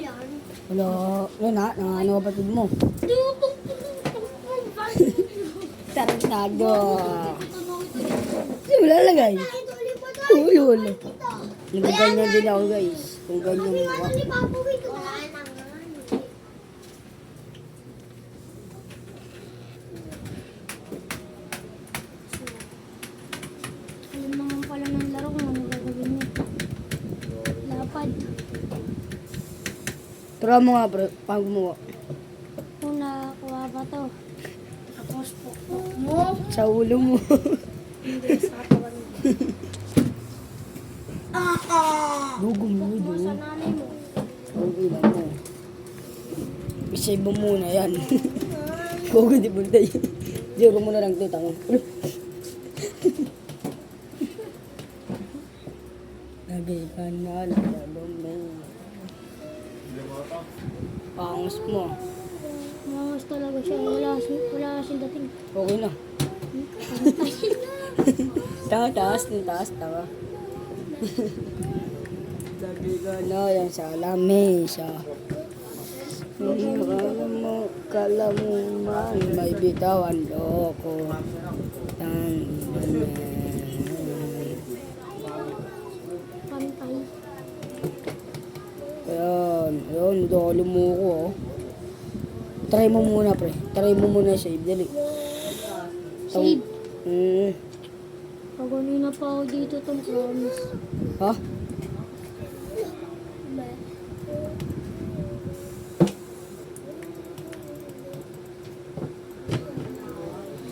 yan. Wala. Wala na. Ano kapatid mo? Tarantado. Hindi mo lalagay. Uy, wala. Nagaganyan din ako guys. Kung ganyan mo ka. Alam naman pala ng laro kung ano gagawin niya. Lapad. Tara mo nga bro. Pag gumawa. Kung nakakuha pa to. Tapos pukpuk mo. Sa ulo mo. Hindi sa katawan mo. Dugong mo. Mo sa Dugong. nanay mo. Ang ilan mo. I-save mo muna yan. Huwag hindi buntay. Zero mo na lang ito. Tango. Lagay ka na. Lalo mo. Pangas mo. Mangas talaga siya. Wala kasing dating. Okay na. Tanga, taas. Taas, tanga. Lagay ka na. Yan sa lamesa. Kala mo man may bitawan loko. Pantay. Ayun, dolo mo ko. Oh. Try mo muna, pre. Try mo muna save. Dali. Save. Hmm. Pag pa ako dito tong promise. Ha?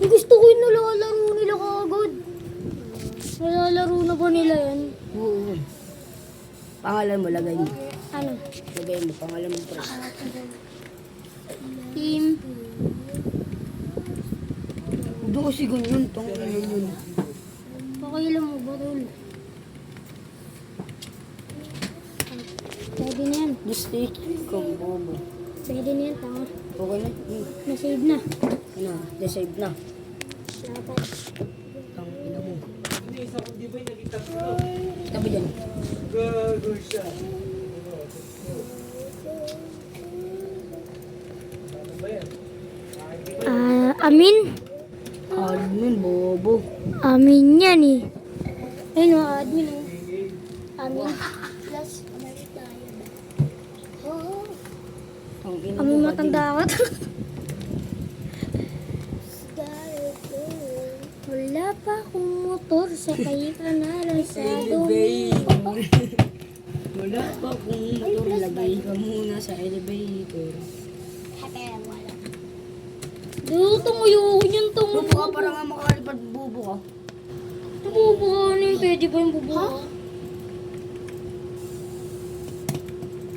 Gusto ko yung nalalaro nila kagad. Nalalaro na ba nila yan? Oo. Pangalan mo, lagay mo. Ano? Lagay mo, pangalan mo, pre. Team. Doon kasi ganyan. Tangin yun. Pakailan mo ba tol? Pwede na yan. Just take it. Kung bobo. Pwede na yan, tanga. Okay na. Na-save na. Ano? Desave na. Dapat. Tangina mo. Tabi dyan. Amin? Admin, bobo. Amin yan eh. Ayun mga admin eh. Amin. Plus, Tangina amin mo, matanda ka. Wala pa akong motor, sakay ka na lang sa elevator. Wala pa kung motor, lagay ka muna sa elevator. Dulo, tumuyo ko niyan, Bubo ka, parang nga makalipad, bubo ka. Bubo ka, ano yun? Pwede ba yung bubo ka?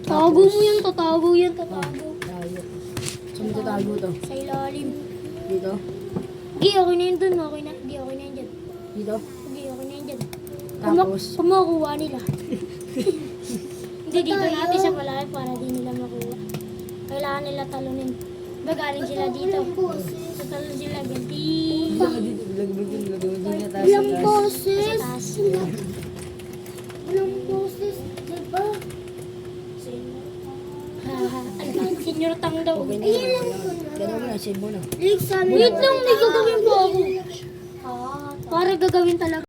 Tago mo yan, tatago yan, tatago. Tayo. Saan mo tatago to? Sa ilalim. Dito? Di, okay na yun dun, okay na. Di, okay na yun dyan. Dito? Di, okay na yun dyan. Tapos? Kumakuha nila. Hindi, dito natin sa malalim para di nila makuha. Kailangan nila talunin. Galing sila dito. Talon sila ganti. Ilang boses? Sa taas. Ilang boses, diba? Ano ba? Senior tang daw. Okay na yun. Gano'n mo na, save mo na. Wait lang, may gagawin po ako. Para gagawin talaga.